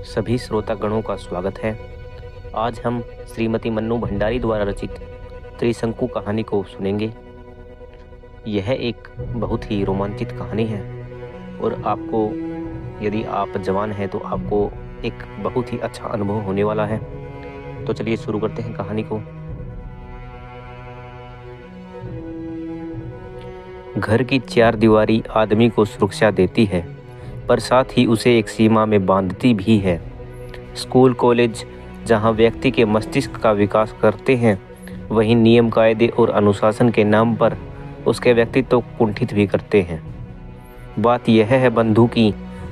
सभी श्रोतागणों का स्वागत है। आज हम श्रीमती मन्नू भंडारी द्वारा रचित त्रिशंकु कहानी को सुनेंगे। यह एक बहुत ही रोमांचित कहानी है और आपको, यदि आप जवान हैं तो आपको एक बहुत ही अच्छा अनुभव होने वाला है। तो चलिए शुरू करते हैं कहानी को। घर की चार दीवारी आदमी को सुरक्षा देती है, पर साथ ही उसे एक सीमा में बांधती भी है। स्कूल कॉलेज जहां व्यक्ति के मस्तिष्क का विकास करते हैं, वहीं नियम कायदे और अनुशासन के नाम पर उसके व्यक्तित्व को कुंठित भी करते हैं। बात यह है बंधु की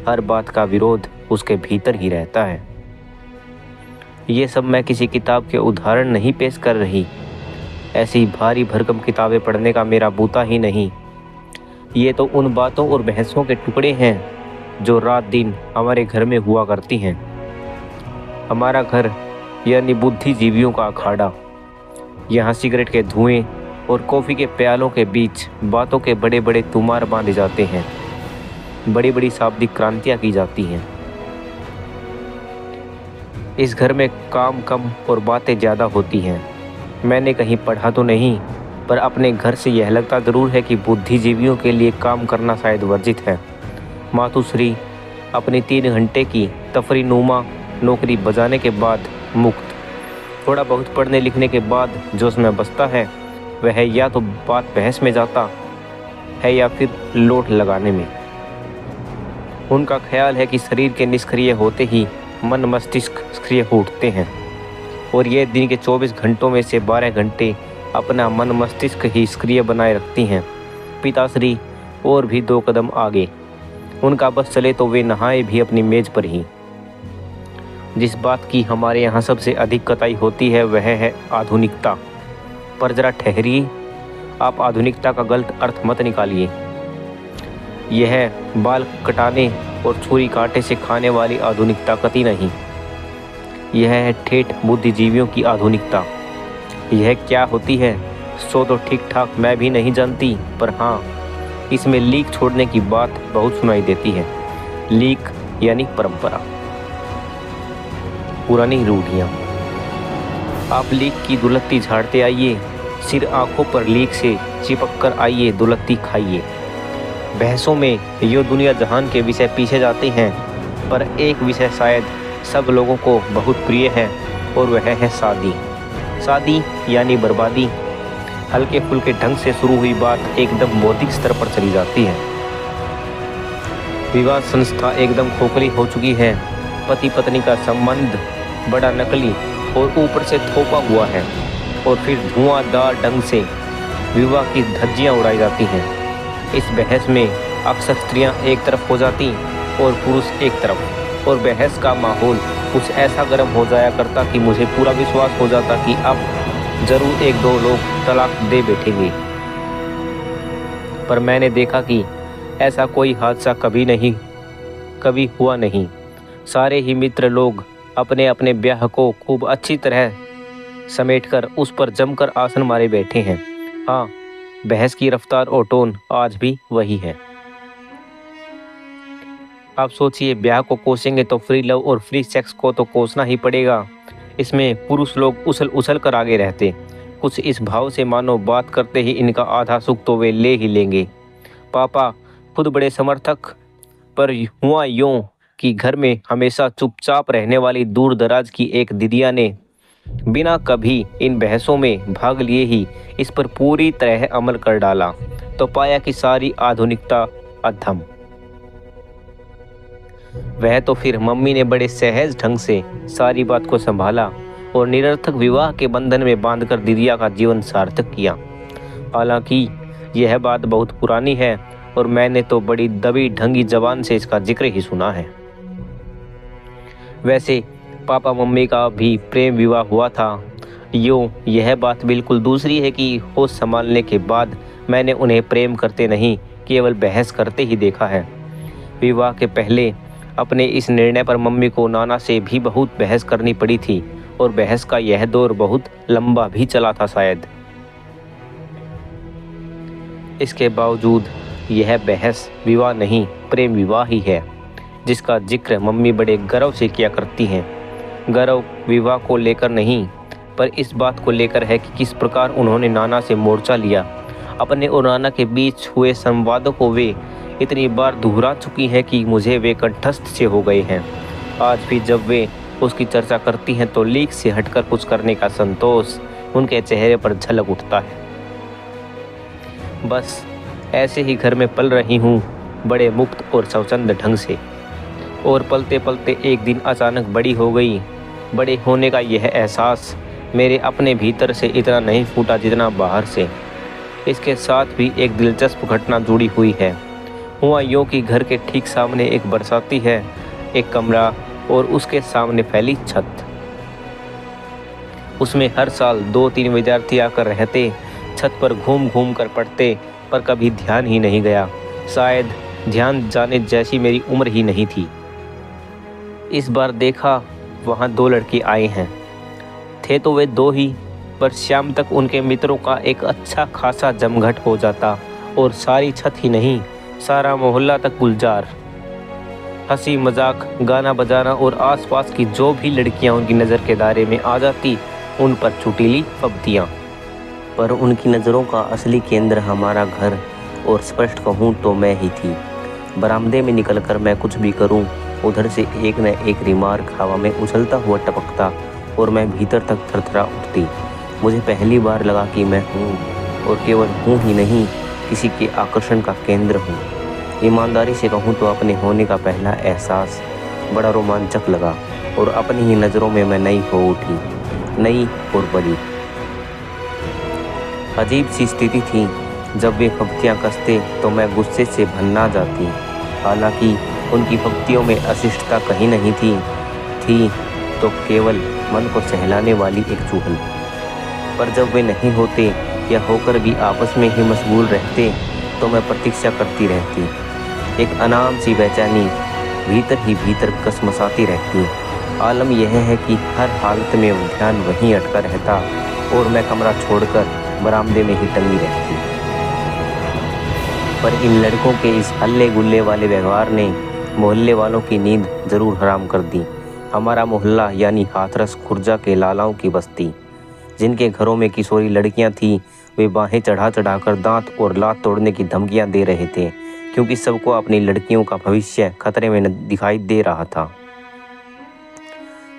हर बात का विरोध उसके भीतर ही रहता है। ये सब मैं किसी किताब के उदाहरण नहीं पेश कर रही। ऐसी भारी भरकम किताबें पढ़ने का मेरा बूता ही नहीं। ये तो उन बातों और बहसों के टुकड़े हैं जो रात दिन हमारे घर में हुआ करती हैं। हमारा घर यानी बुद्धिजीवियों का अखाड़ा। यहाँ सिगरेट के धुएं और कॉफ़ी के प्यालों के बीच बातों के बड़े बड़े तुमार बांधे जाते हैं। बड़ी बड़ी शाब्दिक क्रांतियाँ की जाती हैं। इस घर में काम कम और बातें ज़्यादा होती हैं। मैंने कहीं पढ़ा तो नहीं, पर अपने घर से यह लगता ज़रूर है कि बुद्धिजीवियों के लिए काम करना शायद वर्जित है। मातुश्री अपनी 3 घंटे की तफरीनुमा नौकरी बजाने के बाद मुक्त। थोड़ा बहुत पढ़ने लिखने के बाद जो उसमें बचता है वह या तो बात बहस में जाता है या फिर लोट लगाने में। उनका ख्याल है कि शरीर के निष्क्रिय होते ही मन मस्तिष्क सक्रिय उठते हैं, और ये दिन के 24 घंटों में से 12 घंटे अपना मन मस्तिष्क ही सक्रिय बनाए रखती हैं। पिताश्री और भी 2 कदम आगे। उनका बस चले तो वे नहाए भी अपनी मेज पर ही। जिस बात की हमारे यहाँ सबसे अधिक कताई होती है वह है आधुनिकता। पर जरा ठहरिए, आप आधुनिकता का गलत अर्थ मत निकालिए। यह बाल कटाने और छुरी कांटे से खाने वाली आधुनिकता कतई नहीं। यह है ठेठ बुद्धिजीवियों की आधुनिकता। यह क्या होती है सो तो ठीक ठाक मैं भी नहीं जानती, पर हाँ, इसमें लीक छोड़ने की बात बहुत सुनाई देती है। लीक यानी परंपरा, पुरानी रूढ़ियाँ। आप लीक की दुलत्ती झाड़ते आइए, सिर आंखों पर लीक से चिपक कर आइए, दुलत्ती खाइए। बहसों में यो दुनिया जहान के विषय पीछे जाते हैं, पर एक विषय शायद सब लोगों को बहुत प्रिय है, और वह है शादी। शादी यानी बर्बादी। हल्के फुल्के ढंग से शुरू हुई बात एकदम बौद्धिक स्तर पर चली जाती है। विवाह संस्था एकदम खोखली हो चुकी है। पति पत्नी का संबंध बड़ा नकली और ऊपर से थोपा हुआ है, और फिर धुआंधार ढंग से विवाह की धज्जियां उड़ाई जाती हैं। इस बहस में अक्सर स्त्रियां एक तरफ हो जाती और पुरुष एक तरफ, और बहस का माहौल कुछ ऐसा गर्म हो जाया करता कि मुझे पूरा विश्वास हो जाता कि अब ज़रूर 1-2 लोग तलाक दे बैठेंगे। पर मैंने देखा कि ऐसा कोई हादसा कभी हुआ नहीं। सारे ही मित्र लोग अपने अपने ब्याह को खूब अच्छी तरह समेटकर उस पर जमकर आसन मारे बैठे हैं। हाँ, बहस की रफ्तार और टोन आज भी वही है। आप सोचिए, ब्याह को कोसेंगे तो फ्री लव और फ्री सेक्स को तो कोसना ही पड़ेगा। इसमें पुरुष लोग उछल कर आगे रहते, कुछ इस भाव से मानो बात करते ही इनका आधा सुख तो वे ले ही लेंगे। पापा खुद बड़े समर्थक, पर हुआ यूं कि घर में हमेशा चुपचाप रहने वाली दूर दराज की एक दीदिया ने बिना कभी इन बहसों में भाग लिए ही इस पर पूरी तरह अमल कर डाला, तो पाया कि सारी आधुनिकता अधम। वह तो फिर मम्मी ने बड़े सहज ढंग से सारी बात को संभाला और निरर्थक विवाह के बंधन में बांधकर दीदिया का जीवन सार्थक किया। हालांकि यह बात बहुत पुरानी है और मैंने तो बड़ी दबी ढंगी जबान से इसका जिक्र ही सुना है। वैसे पापा मम्मी का भी प्रेम विवाह हुआ था। यह बात बिल्कुल दूसरी है कि होश संभालने के बाद मैंने उन्हें प्रेम करते नहीं, केवल बहस करते ही देखा है। विवाह के पहले अपने इस निर्णय पर मम्मी को नाना से भी बहुत बहस करनी पड़ी थी, और बहस का यह दौर बहुत लंबा भी चला था शायद। इसके बावजूद यह बहस विवाह नहीं, प्रेम विवाह ही है। जिसका जिक्र मम्मी बड़े गर्व से किया करती हैं। गर्व विवाह को लेकर नहीं, पर इस बात को लेकर है कि किस प्रकार उन्होंने नाना से मोर्चा लिया। अपने और नाना के बीच हुए संवादों को वे इतनी बार दोहरा चुकी हैं कि मुझे वे कंठस्थ से हो गए हैं। आज भी जब वे उसकी चर्चा करती हैं तो लीक से हटकर कुछ करने का संतोष उनके चेहरे पर झलक उठता है। बस ऐसे ही घर में पल रही हूँ, बड़े मुक्त और स्वच्छंद ढंग से। और पलते पलते एक दिन अचानक बड़ी हो गई। बड़े होने का यह एहसास मेरे अपने भीतर से इतना नहीं फूटा जितना बाहर से। इसके साथ भी एक दिलचस्प घटना जुड़ी हुई है। हुआ यूँ कि घर के ठीक सामने एक बरसाती है, एक कमरा और उसके सामने फैली छत। उसमें हर साल 2-3 विद्यार्थी आकर रहते, छत पर घूम घूम कर पढ़ते, पर कभी ध्यान ही नहीं गया। शायद ध्यान जाने जैसी मेरी उम्र ही नहीं थी। इस बार देखा वहाँ 2 लड़के आए हैं। थे तो वे 2 ही, पर शाम तक उनके मित्रों का एक अच्छा खासा जमघट हो जाता और सारी छत ही नहीं, सारा मोहल्ला तक गुलजार। हंसी मजाक, गाना बजाना और आसपास की जो भी लड़कियां उनकी नज़र के दायरे में आ जाती, उन पर चुटीली फब्तियाँ। पर उनकी नज़रों का असली केंद्र हमारा घर, और स्पष्ट कहूँ तो मैं ही थी। बरामदे में निकलकर मैं कुछ भी करूँ, उधर से एक न एक रिमार्क हवा में उछलता हुआ टपकता और मैं भीतर तक थरथरा उठती। मुझे पहली बार लगा कि मैं हूँ, और केवल हूँ ही नहीं, किसी के आकर्षण का केंद्र हूँ। ईमानदारी से कहूँ तो अपने होने का पहला एहसास बड़ा रोमांचक लगा, और अपनी ही नज़रों में मैं नई हो उठी, नई और बड़ी। अजीब सी स्थिति थी। जब वे फब्तियाँ कसते तो मैं गुस्से से भन्ना जाती। हालांकि उनकी फब्तियों में अशिष्टता कहीं नहीं थी तो केवल मन को सहलाने वाली एक चुहल। पर जब वे नहीं होते या होकर भी आपस में ही मशगूल रहते तो मैं प्रतीक्षा करती रहती। एक अनाम सी बेचैनी भीतर ही भीतर कसमसाती रहती। आलम यह है कि हर हालत में ध्यान वहीं अटका रहता और मैं कमरा छोड़कर बरामदे में ही टंगी रहती। पर इन लड़कों के इस हल्ले गुल्ले वाले व्यवहार ने मोहल्ले वालों की नींद जरूर हराम कर दी। हमारा मोहल्ला यानी हाथरस खुर्जा के लालाओं की बस्ती, जिनके घरों में किशोरी लड़कियां थीं, वे बाहें चढ़ा चढ़ाकर दांत और लात तोड़ने की धमकियां दे रहे थे, क्योंकि सबको अपनी लड़कियों का भविष्य खतरे में दिखाई दे रहा था।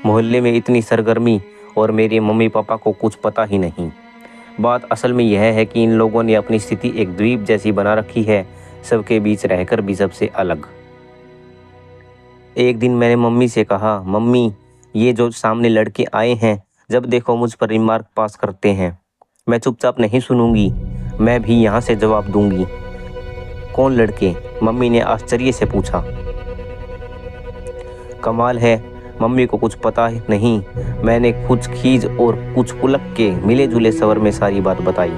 मोहल्ले में इतनी सरगर्मी और मेरे मम्मी पापा को कुछ पता ही नहीं। बात असल में यह है कि इन लोगों ने अपनी स्थिति एक द्वीप जैसी बना रखी है, सबके बीच रहकर भी सबसे अलग। एक दिन मैंने मम्मी से कहा, मम्मी ये जो सामने लड़के आए हैं, जब देखो मुझ पर रिमार्क पास करते हैं। मैं चुपचाप नहीं सुनूंगी, मैं भी यहाँ से जवाब दूंगी। कौन लड़के? मम्मी ने आश्चर्य से पूछा। कमाल है, मम्मी को कुछ पता नहीं। मैंने कुछ खीज और कुछ पुलक के मिले जुले स्वर में सारी बात बताई,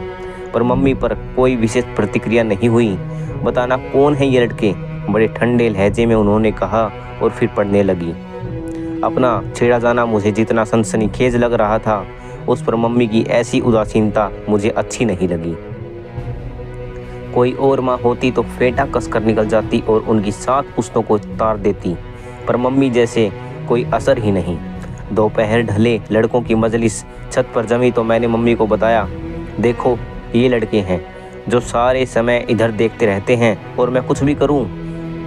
पर मम्मी पर कोई विशेष प्रतिक्रिया नहीं हुई। बताना कौन है ये लड़के? बड़े ठंडे लहजे में उन्होंने कहा और फिर पढ़ने लगी। अपना छेड़ा जाना मुझे जितना सनसनीखेज लग रहा था, उस पर मम्मी की ऐसी उदासीनता मुझे अच्छी नहीं लगी। कोई और माँ होती तो फेंटा कसकर निकल जाती और उनकी 7 पुश्तों को तार देती, पर मम्मी जैसे कोई असर ही नहीं। दोपहर ढले, लड़कों की मजलिस छत पर जमी तो मैंने मम्मी को बताया, देखो ये लड़के हैं जो सारे समय इधर देखते रहते हैं और मैं कुछ भी करूं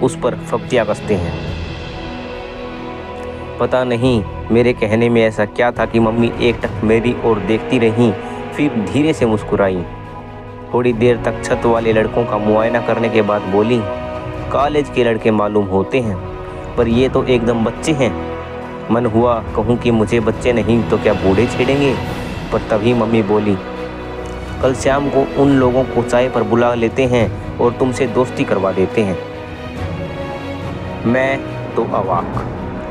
उस पर फब्तियाँ कसते हैं। पता नहीं मेरे कहने में ऐसा क्या था कि मम्मी एकटक मेरी ओर देखती रहीं, फिर धीरे से मुस्कुराई। थोड़ी देर तक छत वाले लड़कों का मुआयना करने के बाद बोली, कॉलेज के लड़के मालूम होते हैं, पर ये तो एकदम बच्चे हैं। मन हुआ कहूँ कि मुझे बच्चे नहीं तो क्या बूढ़े छेड़ेंगे, पर तभी मम्मी बोली, कल शाम को उन लोगों को चाय पर बुला लेते हैं और तुमसे दोस्ती करवा देते हैं। मैं तो अवाक,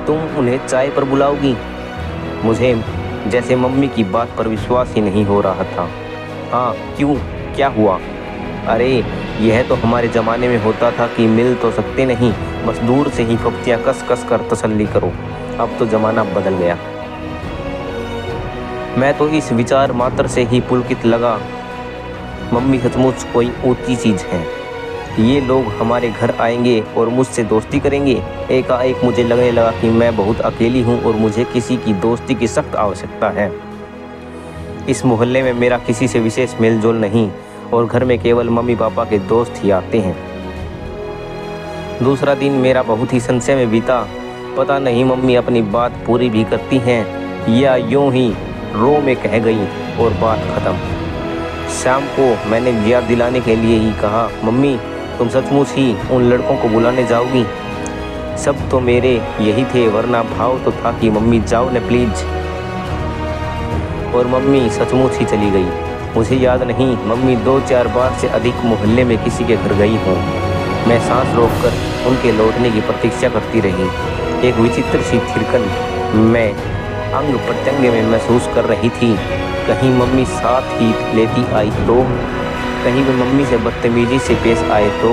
तुम उन्हें चाय पर बुलाओगी? मुझे जैसे मम्मी की बात पर विश्वास ही नहीं हो रहा था। हाँ क्यों, क्या हुआ? अरे यह तो हमारे ज़माने में होता था कि मिल तो सकते नहीं, बस दूर से ही फब्तियाँ कस कस कर तसल्ली करो। अब तो ज़माना बदल गया। मैं तो इस विचार मात्र से ही पुलकित लगा। मम्मी सचमुच कोई ऊंची चीज़ है। ये लोग हमारे घर आएंगे और मुझसे दोस्ती करेंगे। एकाएक मुझे लगने लगा कि मैं बहुत अकेली हूँ और मुझे किसी की दोस्ती की सख्त आवश्यकता है। इस मोहल्ले में मेरा किसी से विशेष मेल जोल नहीं और घर में केवल मम्मी पापा के दोस्त ही आते हैं। दूसरा दिन मेरा बहुत ही संशय में बीता। पता नहीं मम्मी अपनी बात पूरी भी करती हैं या यूं ही रो में कह गई और बात खत्म। शाम को मैंने याद दिलाने के लिए ही कहा, मम्मी तुम सचमुच ही उन लड़कों को बुलाने जाओगी? सब तो मेरे यही थे, वरना भाव तो था कि मम्मी जाओ न प्लीज। और मम्मी सचमुच ही चली गई। मुझे याद नहीं मम्मी 2-4 बार से अधिक मोहल्ले में किसी के घर गई हों। मैं सांस रोककर उनके लौटने की प्रतीक्षा करती रही। एक विचित्र सी थिरकन मैं अंग प्रत्यंग में महसूस कर रही थी। कहीं मम्मी साथ ही लेती आई तो, कहीं वे मम्मी से बदतमीजी से पेश आए तो,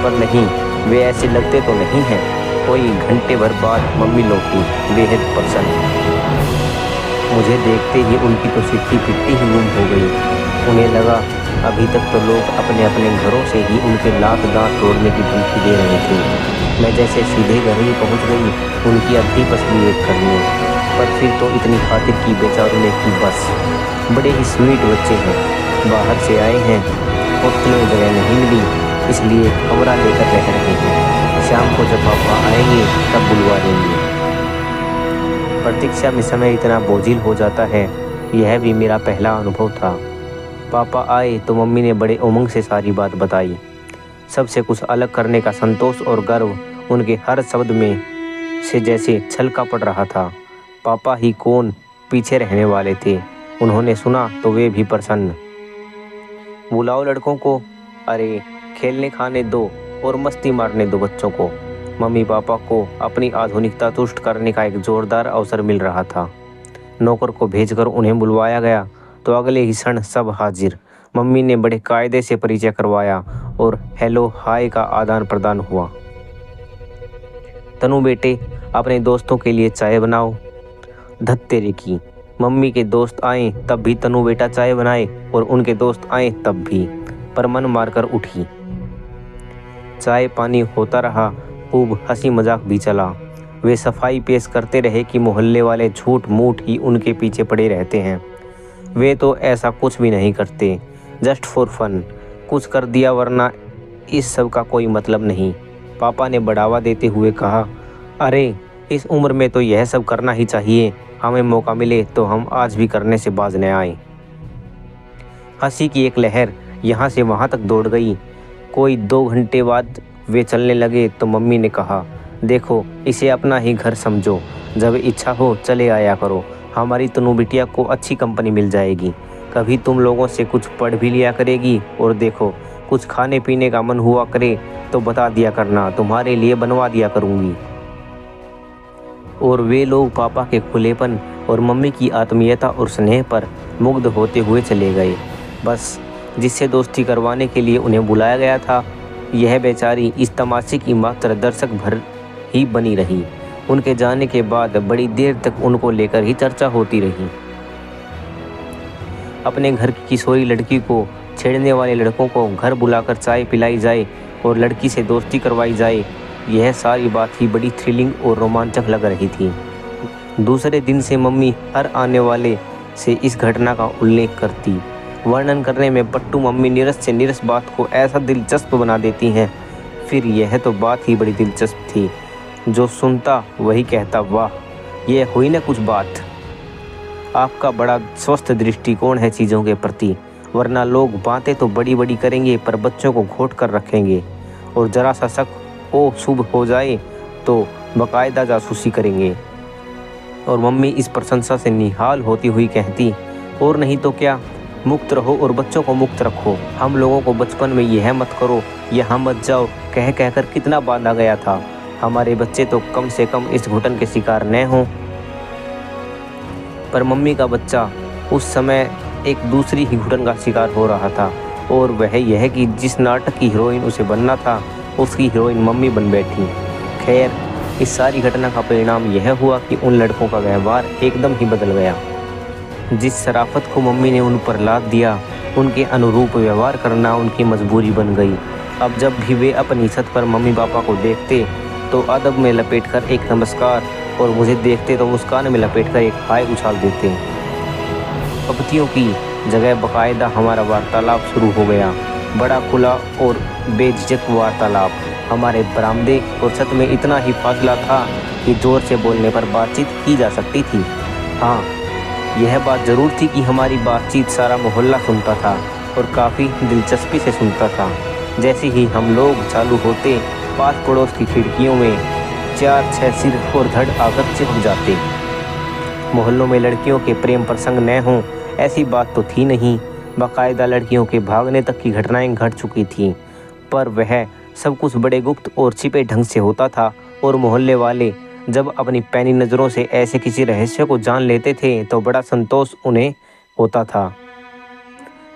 पर नहीं, वे ऐसे लगते तो नहीं हैं। कोई घंटे भर बाद मम्मी लौटी, बेहद प्रसन्न। मुझे देखते ही उनकी तो सिट्टी पिट्टी ही गुम हो गई। उन्हें लगा अभी तक तो लोग अपने अपने घरों से ही उनके लात दांत तोड़ने की धमकी दे रहे थे। मैं जैसे सीधे घर ही पहुँच गई उनकी अगली तस्वीर करने, पर फिर तो इतनी खातिर की बेचारों ने की बस। बड़े ही स्वीट बच्चे हैं, बाहर से आए हैं, हॉस्टल में जगह नहीं मिली इसलिए कमरा लेकर रह रहे हैं। शाम को जब पापा आएंगे तब बुलवा देंगे। प्रतीक्षा में समय इतना बोझिल हो जाता है, यह भी मेरा पहला अनुभव था। पापा आए तो मम्मी ने बड़े उमंग से सारी बात बताई। सबसे कुछ अलग करने का संतोष और गर्व उनके हर शब्द में से जैसे छलका पड़ रहा था। पापा ही कौन पीछे रहने वाले थे। उन्होंने सुना तो वे भी प्रसन्न। बुलाओ लड़कों को, अरे खेलने खाने दो और मस्ती मारने दो बच्चों को। मम्मी पापा को अपनी आधुनिकता तुष्ट करने का एक जोरदार अवसर मिल रहा था। नौकर को भेजकर उन्हें बुलवाया गया तो अगले ही क्षण सब हाजिर। मम्मी ने बड़े कायदे से परिचय करवाया और हेलो हाय का आदान प्रदान हुआ। तनु बेटे अपने दोस्तों के लिए चाय बनाओ। धत तेरे की, मम्मी के दोस्त आए तब भी तनु बेटा चाय बनाए और उनके दोस्त आए तब भी, पर मन मारकर उठी। चाय पानी होता रहा, खूब हंसी मजाक भी चला। वे सफाई पेश करते रहे कि मोहल्ले वाले झूठ मूठ ही उनके पीछे पड़े रहते हैं। वे तो ऐसा कुछ भी नहीं करते, जस्ट फॉर फन कुछ कर दिया, वरना इस सब का कोई मतलब नहीं। पापा ने बढ़ावा देते हुए कहा, अरे इस उम्र में तो यह सब करना ही चाहिए। हमें मौका मिले तो हम आज भी करने से बाज न आए। हंसी की एक लहर यहाँ से वहाँ तक दौड़ गई। कोई 2 घंटे बाद वे चलने लगे तो मम्मी ने कहा, देखो इसे अपना ही घर समझो, जब इच्छा हो चले आया करो। हमारी तनु बिटिया को अच्छी कंपनी मिल जाएगी। कभी तुम लोगों से कुछ पढ़ भी लिया करेगी और देखो कुछ खाने पीने का मन हुआ करे तो बता दिया करना, तुम्हारे लिए बनवा दिया करूँगी। और वे लोग पापा के खुलेपन और मम्मी की आत्मीयता और स्नेह पर मुग्ध होते हुए चले गए। बस जिससे दोस्ती करवाने के लिए उन्हें बुलाया गया था, यह बेचारी इस तमाशे की मात्र दर्शक भर ही बनी रही। उनके जाने के बाद बड़ी देर तक उनको लेकर ही चर्चा होती रही। अपने घर की किशोरी लड़की को छेड़ने वाले लड़कों को घर बुलाकर चाय पिलाई जाए और लड़की से दोस्ती करवाई जाए, यह सारी बात ही बड़ी थ्रिलिंग और रोमांचक लग रही थी। दूसरे दिन से मम्मी हर आने वाले से इस घटना का उल्लेख करती। वर्णन करने में पट्टू मम्मी नीरस से नीरस बात को ऐसा दिलचस्प बना देती हैं। फिर यह तो बात ही बड़ी दिलचस्प थी। जो सुनता वही कहता, वाह यह हुई ना कुछ बात। आपका बड़ा स्वस्थ दृष्टिकोण है चीज़ों के प्रति, वरना लोग बातें तो बड़ी बड़ी करेंगे पर बच्चों को घोट कर रखेंगे और जरा सा शक ओ शुभ हो जाए तो बाकायदा जासूसी करेंगे। और मम्मी इस प्रशंसा से निहाल होती हुई कहती, और नहीं तो क्या, मुक्त रहो और बच्चों को मुक्त रखो। हम लोगों को बचपन में यह मत करो, यहाँ मत जाओ कह कहकर कितना बांधा गया था। हमारे बच्चे तो कम से कम इस घुटन के शिकार न हों। पर मम्मी का बच्चा उस समय एक दूसरी ही घुटन का शिकार हो रहा था, और वह यह कि जिस नाटक की हीरोइन उसे बनना था उसकी हीरोइन मम्मी बन बैठी। खैर, इस सारी घटना का परिणाम यह हुआ कि उन लड़कों का व्यवहार एकदम ही बदल गया। जिस शराफत को मम्मी ने उन पर लाद दिया, उनके अनुरूप व्यवहार करना उनकी मजबूरी बन गई। अब जब भी वे अपनी छत पर मम्मी पापा को देखते तो अदब में लपेटकर एक नमस्कार और मुझे देखते तो मुस्कान में लपेटकर एक हाय उछाल देते। पपतियों की जगह बाकायदा हमारा वार्तालाप शुरू हो गया, बड़ा खुला और बेझिझक वार्तालाप। हमारे बरामदे और छत में इतना ही फासला था कि जोर से बोलने पर बातचीत की जा सकती थी। हाँ, यह बात ज़रूर थी कि हमारी बातचीत सारा मोहल्ला सुनता था और काफ़ी दिलचस्पी से सुनता था। जैसे ही हम लोग चालू होते, पास पड़ोस की खिड़कियों में 4-6 सिर और धड़ आकर चिपक जाते। मोहल्लों में लड़कियों के प्रेम प्रसंग न हों ऐसी बात तो थी नहीं, बाकायदा लड़कियों के भागने तक की घटनाएं घट चुकी थीं, पर वह सब कुछ बड़े गुप्त और छिपे ढंग से होता था और मोहल्ले वाले जब अपनी पैनी नज़रों से ऐसे किसी रहस्य को जान लेते थे तो बड़ा संतोष उन्हें होता था।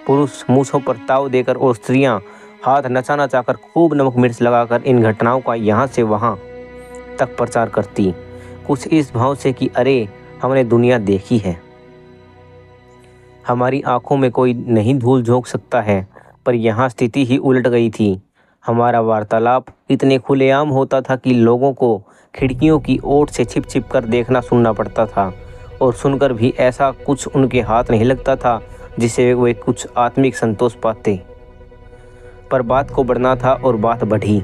पुरुष मूछों पर ताव देकर और स्त्रियां हाथ नचा नचाकर खूब नमक मिर्च लगाकर इन घटनाओं का यहाँ से वहाँ तक प्रचार करती, कुछ इस भाव से कि अरे हमने दुनिया देखी है, हमारी आंखों में कोई नहीं धूल झोंक सकता है। पर यहाँ स्थिति ही उलट गई थी। हमारा वार्तालाप इतने खुलेआम होता था कि लोगों को खिड़कियों की ओट से छिप छिप कर देखना सुनना पड़ता था और सुनकर भी ऐसा कुछ उनके हाथ नहीं लगता था जिससे वे कुछ आत्मिक संतोष पाते। पर बात को बढ़ना था और बात बढ़ी।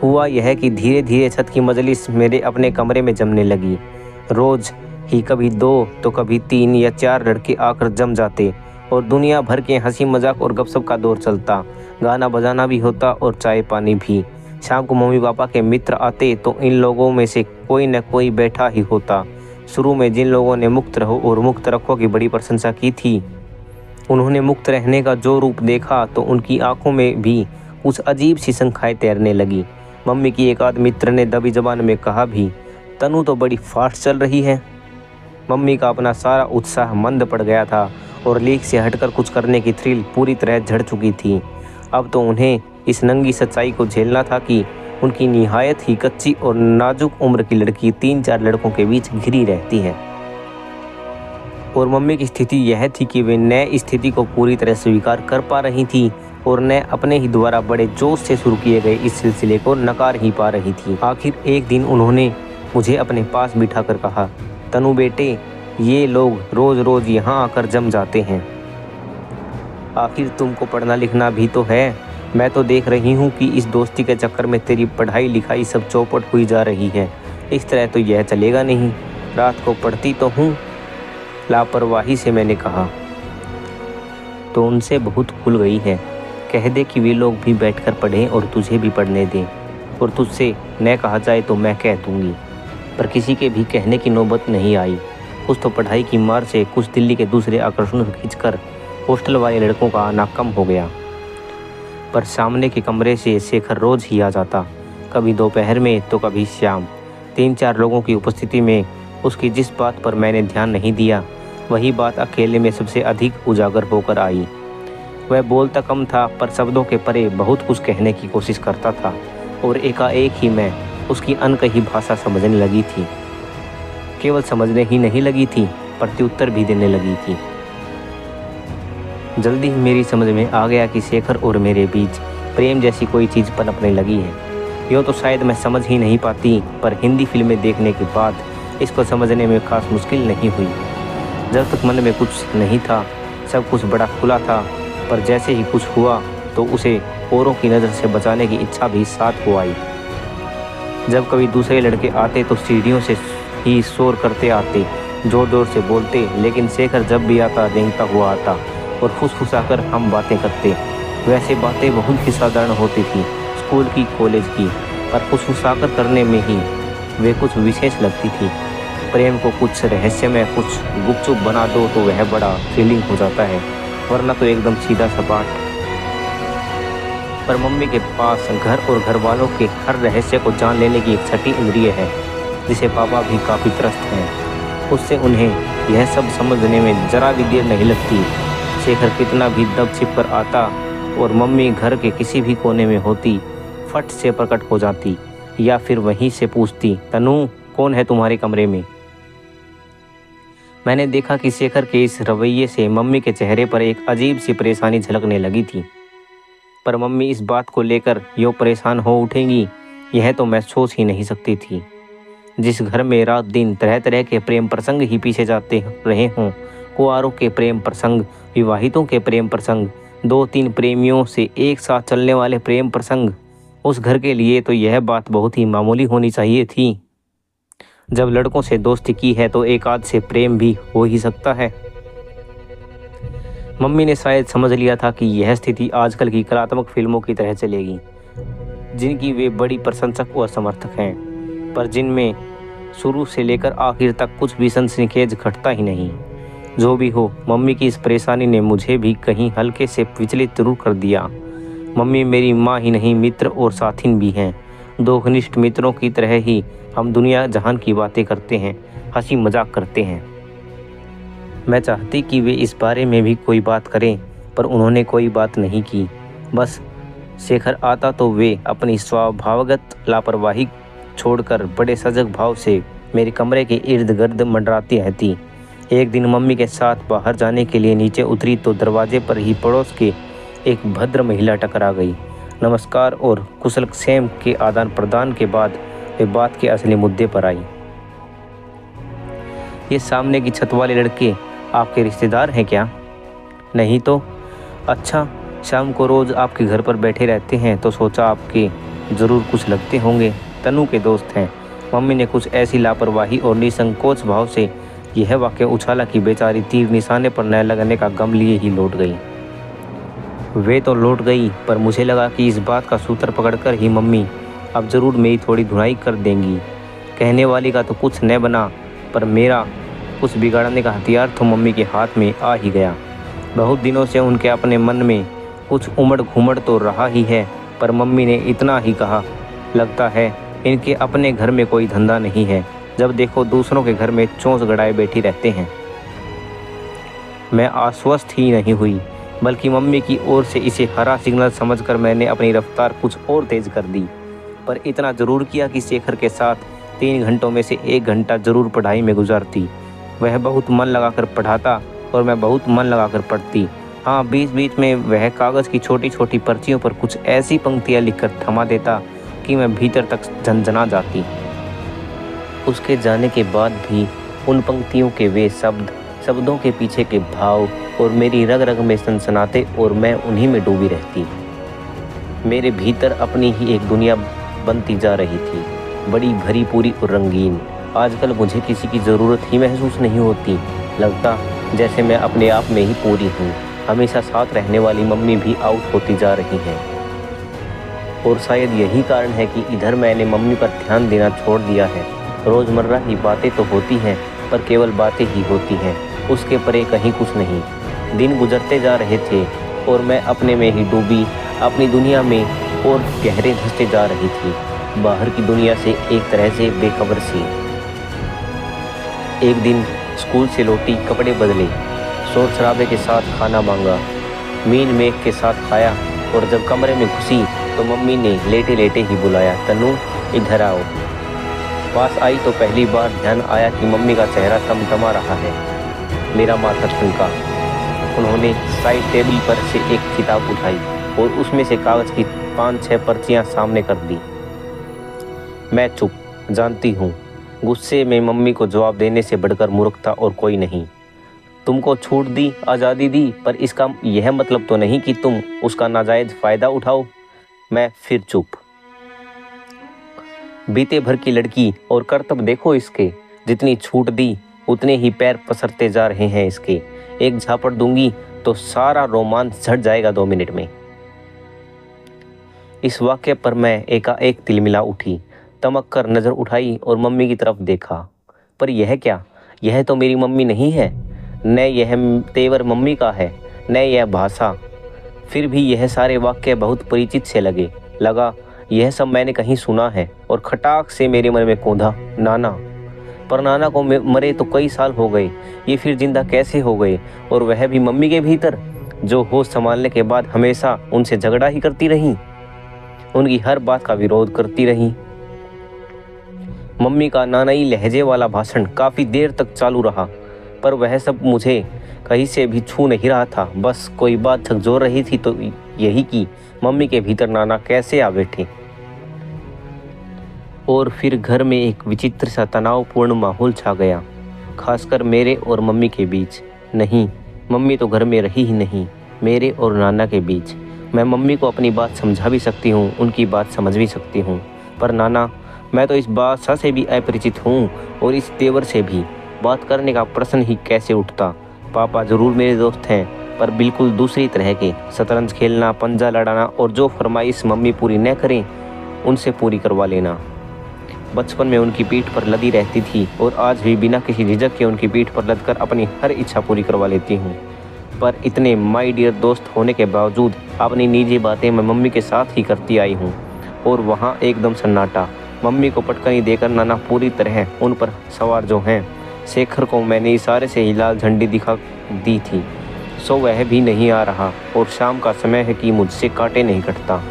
हुआ यह कि धीरे धीरे छत की मजलिस मेरे अपने कमरे में जमने लगी। रोज़ ही कभी 2 तो कभी 3 या 4 लड़के आकर जम जाते और दुनिया भर के हंसी मजाक और गपशप का दौर चलता। गाना बजाना भी होता और चाय पानी भी। शाम को मम्मी पापा के मित्र आते तो इन लोगों में से कोई न कोई बैठा ही होता। शुरू में जिन लोगों ने मुक्त रहो और मुक्त रखो की बड़ी प्रशंसा की थी, उन्होंने मुक्त रहने का जो रूप देखा तो उनकी आंखों में भी कुछ अजीब सी शंकाएं तैरने लगी। मम्मी की एक आध मित्र ने दबी जबान में कहा भी, तनु तो बड़ी फास्ट चल रही है। मम्मी का अपना सारा उत्साह मंद पड़ गया था और लीक से हटकर कुछ करने की थ्रिल पूरी तरह झड़ चुकी थी। अब तो उन्हें इस नंगी सच्चाई को झेलना था कि उनकी निहायत ही कच्ची और नाजुक उम्र की लड़की 3-4 लड़कों के बीच घिरी रहती है। और मम्मी की स्थिति यह थी कि वे न स्थिति को पूरी तरह स्वीकार कर पा रही थी और न अपने ही द्वारा बड़े जोश से शुरू किए गए इस सिलसिले को नकार ही पा रही थी। आखिर एक दिन उन्होंने मुझे अपने पास बिठाकर कहा, तनु बेटे, ये लोग रोज़ रोज़ यहाँ आकर जम जाते हैं। आखिर तुमको पढ़ना लिखना भी तो है। मैं तो देख रही हूँ कि इस दोस्ती के चक्कर में तेरी पढ़ाई लिखाई सब चौपट हुई जा रही है। इस तरह तो यह चलेगा नहीं। रात को पढ़ती तो हूँ, लापरवाही से मैंने कहा। तो उनसे बहुत खुल गई है। कह दे कि वे लोग भी बैठकर पढ़ें और तुझे भी पढ़ने दें, और तुझसे न कहा जाए तो मैं कह दूँगी। पर किसी के भी कहने की नौबत नहीं आई। कुछ तो पढ़ाई की मार से कुछ दिल्ली के दूसरे आकर्षणों से खींचकर हॉस्टल वाले लड़कों का आना कम हो गया। पर सामने के कमरे से शेखर रोज़ ही आ जाता, कभी दोपहर में तो कभी शाम। 3-4 लोगों की उपस्थिति में उसकी जिस बात पर मैंने ध्यान नहीं दिया, वही बात अकेले में सबसे अधिक उजागर होकर आई। वह बोलता कम था पर शब्दों के परे बहुत कुछ कहने की कोशिश करता था और एकाएक ही मैं उसकी अनकही भाषा समझने लगी थी। केवल समझने ही नहीं लगी थी, प्रत्युत्तर भी देने लगी थी। जल्दी ही मेरी समझ में आ गया कि शेखर और मेरे बीच प्रेम जैसी कोई चीज़ पनपने लगी है। यूँ तो शायद मैं समझ ही नहीं पाती, पर हिंदी फिल्में देखने के बाद इसको समझने में खास मुश्किल नहीं हुई। जब तक मन में कुछ नहीं था, सब कुछ बड़ा खुला था, पर जैसे ही कुछ हुआ तो उसे औरों की नज़र से बचाने की इच्छा भी साथ हो आई। जब कभी दूसरे लड़के आते तो सीढ़ियों से ही शोर करते आते, ज़ोर ज़ोर से बोलते, लेकिन शेखर जब भी आता रेंगता हुआ आता और फुसफुसाकर हम बातें करते। वैसे बातें बहुत ही साधारण होती थी, स्कूल की, कॉलेज की, पर फुसफुसाकर करने में ही वे कुछ विशेष लगती थी। प्रेम को कुछ रहस्यमय, कुछ गुपचुप बना दो तो वह बड़ा थ्रिलिंग हो जाता है, वरना तो एकदम सीधा सपाट। पर मम्मी के पास घर और घर वालों के हर रहस्य को जान लेने की एक छठी इंद्रिय है, जिसे पापा भी काफ़ी त्रस्त हैं। उससे उन्हें यह सब समझने में जरा भी देर नहीं लगती। शेखर कितना भी दब छिप कर आता और मम्मी घर के किसी भी कोने में होती, फट से प्रकट हो जाती या फिर वहीं से पूछती, तनु कौन है तुम्हारे कमरे में। मैंने देखा कि शेखर के इस रवैये से मम्मी के चेहरे पर एक अजीब सी परेशानी झलकने लगी थी। पर मम्मी इस बात को लेकर यूँ परेशान हो उठेंगी, यह तो मैं सोच ही नहीं सकती थी। जिस घर में रात दिन तरह तरह के प्रेम प्रसंग ही पीछे जाते रहे हों, कुंवारों के प्रेम प्रसंग, विवाहितों के प्रेम प्रसंग, 2-3 प्रेमियों से एक साथ चलने वाले प्रेम प्रसंग, उस घर के लिए तो यह बात बहुत ही मामूली होनी चाहिए थी। जब लड़कों से दोस्ती की है तो एक आध से प्रेम भी हो ही सकता है। मम्मी ने शायद समझ लिया था कि यह स्थिति आजकल की कलात्मक फिल्मों की तरह चलेगी, जिनकी वे बड़ी प्रशंसक और समर्थक हैं, पर जिनमें शुरू से लेकर आखिर तक कुछ भी सनसनीखेज घटता ही नहीं। जो भी हो, मम्मी की इस परेशानी ने मुझे भी कहीं हल्के से विचलित जरूर कर दिया। मम्मी मेरी माँ ही नहीं, मित्र और साथिन भी हैं। 2 घनिष्ठ मित्रों की तरह ही हम दुनिया जहान की बातें करते हैं, हंसी मजाक करते हैं। मैं चाहती कि वे इस बारे में भी कोई बात करें, पर उन्होंने कोई बात नहीं की। बस शेखर आता तो वे अपनी स्वाभाविक लापरवाही छोड़कर बड़े सजग भाव से मेरे कमरे के इर्द गिर्द मंडराती रहती। एक दिन मम्मी के साथ बाहर जाने के लिए नीचे उतरी तो दरवाजे पर ही पड़ोस के एक भद्र महिला टकरा गई। नमस्कार और कुशलक्षेम के आदान प्रदान के बाद वे बात के असली मुद्दे पर आई। ये सामने की छत वाले लड़के आपके रिश्तेदार हैं क्या? नहीं तो। अच्छा, शाम को रोज़ आपके घर पर बैठे रहते हैं तो सोचा आपके ज़रूर कुछ लगते होंगे, तनु के दोस्त हैं। मम्मी ने कुछ ऐसी लापरवाही और निसंकोच भाव से यह वाक्य उछाला कि बेचारी तीर निशाने पर न लगने का गम लिए ही लौट गई। वे तो लौट गई, पर मुझे लगा कि इस बात का सूत्र पकड़कर ही मम्मी अब ज़रूर मेरी थोड़ी धुनाई कर देंगी। कहने वाली का तो कुछ न बना, पर मेरा कुछ बिगाड़ने का हथियार तो मम्मी के हाथ में आ ही गया। बहुत दिनों से उनके अपने मन में कुछ उमड़ घुमड़ तो रहा ही है, पर मम्मी ने इतना ही कहा, लगता है इनके अपने घर में कोई धंधा नहीं है, जब देखो दूसरों के घर में चोंच गड़ाए बैठी रहते हैं। मैं आश्वस्त ही नहीं हुई, बल्कि मम्मी की ओर से इसे हरा सिग्नल समझकर मैंने अपनी रफ्तार कुछ और तेज कर दी। पर इतना ज़रूर किया कि शेखर के साथ 3 घंटों में से 1 घंटा ज़रूर पढ़ाई में गुजारती। वह बहुत मन लगाकर पढ़ाता और मैं बहुत मन लगाकर पढ़ती। हाँ, बीच बीच में वह कागज़ की छोटी छोटी पर्चियों पर कुछ ऐसी पंक्तियाँ लिखकर थमा देता कि मैं भीतर तक झंझना जाती। उसके जाने के बाद भी उन पंक्तियों के वे शब्दों के पीछे के भाव और मेरी रग रग में सनसनाते और मैं उन्हीं में डूबी रहती। मेरे भीतर अपनी ही एक दुनिया बनती जा रही थी, बड़ी भरी पूरी और रंगीन। आजकल मुझे किसी की ज़रूरत ही महसूस नहीं होती। लगता जैसे मैं अपने आप में ही पूरी हूँ। हमेशा साथ रहने वाली मम्मी भी आउट होती जा रही हैं। और शायद यही कारण है कि इधर मैंने मम्मी पर ध्यान देना छोड़ दिया है। रोज़मर्रा की बातें तो होती हैं, पर केवल बातें ही होती हैं, उसके परे कहीं कुछ नहीं। दिन गुजरते जा रहे थे और मैं अपने में ही डूबी अपनी दुनिया में और गहरे धंसते जा रही थी, बाहर की दुनिया से एक तरह से बेखबर सी। एक दिन स्कूल से लौटी, कपड़े बदले, शोर शराबे के साथ खाना मांगा, मीन मेघ के साथ खाया और जब कमरे में घुसी तो मम्मी ने लेटे लेटे ही बुलाया, तनु इधर आओ। पास आई तो पहली बार ध्यान आया कि मम्मी का चेहरा तमतमा रहा है। मेरा माथा ठनका। उन्होंने साइड टेबल पर से एक किताब उठाई और उसमें से कागज़ की 5-6 पर्चियाँ सामने कर दी। मैं चुप, जानती हूँ गुस्से में मम्मी को जवाब देने से बढ़कर मूर्खता और कोई नहीं। तुमको छूट दी, आज़ादी दी, पर इसका यह मतलब तो नहीं कि तुम उसका नाजायज़ फ़ायदा उठाओ। मैं फिर चुप। बीते भर की लड़की और करतब देखो इसके, जितनी छूट दी उतने ही पैर पसरते जा रहे हैं इसके। एक झापड़ दूंगी तो सारा रोमांस झड़ जाएगा 2 मिनट में। इस वाक्य पर मैं एकाएक तिलमिला उठी, तमक कर नज़र उठाई और मम्मी की तरफ देखा। पर यह क्या? यह तो मेरी मम्मी नहीं है। न यह तेवर मम्मी का है, न यह भाषा। फिर भी यह सारे वाक्य बहुत परिचित से लगा यह सब मैंने कहीं सुना है। और खटाक से मेरे मन में कौंधा, नाना। पर नाना को मरे तो कई साल हो गए, ये फिर जिंदा कैसे हो गए? और वह भी मम्मी के भीतर, जो होश संभालने के बाद हमेशा उनसे झगड़ा ही करती रही, उनकी हर बात का विरोध करती रही। मम्मी का नानाई लहजे वाला भाषण काफ़ी देर तक चालू रहा, पर वह सब मुझे कहीं से भी छू नहीं रहा था। बस कोई बात झकझोर रही थी तो यही कि मम्मी के भीतर नाना कैसे आ बैठे। और फिर घर में एक विचित्र सा तनावपूर्ण माहौल छा गया, खासकर मेरे और मम्मी के बीच। नहीं, मम्मी तो घर में रही ही नहीं, मेरे और नाना के बीच। मैं मम्मी को अपनी बात समझा भी सकती हूँ, उनकी बात समझ भी सकती हूँ, पर नाना, मैं तो इस बादशाह से भी अपरिचित हूँ और इस तेवर से भी। बात करने का प्रश्न ही कैसे उठता। पापा ज़रूर मेरे दोस्त हैं, पर बिल्कुल दूसरी तरह के। शतरंज खेलना, पंजा लड़ाना और जो फरमाइश मम्मी पूरी न करें उनसे पूरी करवा लेना। बचपन में उनकी पीठ पर लदी रहती थी और आज भी बिना किसी झिझक के उनकी पीठ पर लदकर अपनी हर इच्छा पूरी करवा लेती हूँ। पर इतने माय डियर दोस्त होने के बावजूद अपनी निजी बातें मैं मम्मी के साथ ही करती आई हूँ। और वहाँ एकदम सन्नाटा। मम्मी को पटकनी देकर नाना पूरी तरह उन पर सवार जो हैं। शेखर को मैंने इशारे से ही लाल झंडी दिखा दी थी, सो वह भी नहीं आ रहा और शाम का समय है कि मुझसे कांटे नहीं कटता।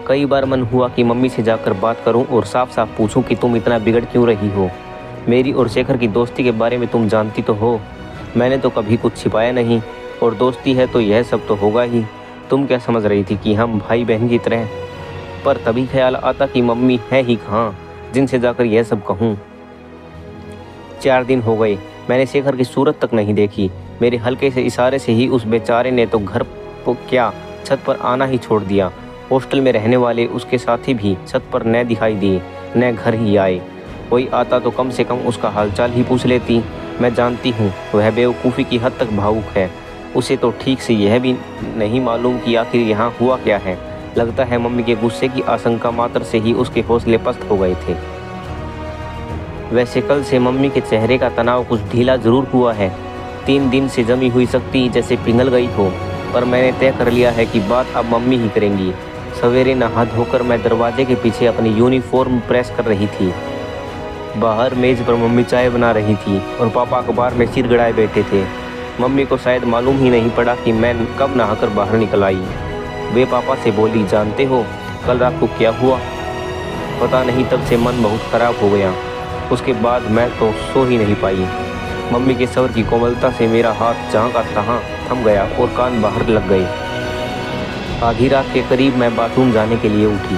कई बार मन हुआ कि मम्मी से जाकर बात करूं और साफ साफ पूछूं कि तुम इतना बिगड़ क्यों रही हो। मेरी और शेखर की दोस्ती के बारे में तुम जानती तो हो, मैंने तो कभी कुछ छिपाया नहीं, और दोस्ती है तो यह सब तो होगा ही। तुम क्या समझ रही थी कि हम भाई बहन की तरह? पर तभी ख्याल आता कि मम्मी है ही कहाँ जिनसे जाकर यह सब कहूँ। 4 दिन हो गए, मैंने शेखर की सूरत तक नहीं देखी। मेरे हल्के से इशारे से ही उस बेचारे ने तो घर को क्या छत पर आना ही छोड़ दिया। हॉस्टल में रहने वाले उसके साथी भी छत पर न दिखाई दिए, न घर ही आए। कोई आता तो कम से कम उसका हालचाल ही पूछ लेती। मैं जानती हूँ वह बेवकूफ़ी की हद तक भावुक है। उसे तो ठीक से यह भी नहीं मालूम कि आखिर यहाँ हुआ क्या है। लगता है मम्मी के गुस्से की आशंका मात्र से ही उसके हौसले पस्त हो गए थे। वैसे कल से मम्मी के चेहरे का तनाव कुछ ढीला जरूर हुआ है। 3 दिन से जमी हुई शक्ति जैसे पिघल गई हो। पर मैंने तय कर लिया है कि बात अब मम्मी ही करेंगी। सवेरे नहा धोकर मैं दरवाजे के पीछे अपनी यूनिफॉर्म प्रेस कर रही थी। बाहर मेज पर मम्मी चाय बना रही थी और पापा अखबार में सिर गड़ाए बैठे थे। मम्मी को शायद मालूम ही नहीं पड़ा कि मैं कब नहाकर बाहर निकल आई। वे पापा से बोली, जानते हो कल रात को क्या हुआ? पता नहीं, तब से मन बहुत ख़राब हो गया। उसके बाद मैं तो सो ही नहीं पाई। मम्मी के सवर की कोमलता से मेरा हाथ जहाँ का तहाँ थम गया और कान बाहर लग गए। आधी रात के करीब मैं बाथरूम जाने के लिए उठी।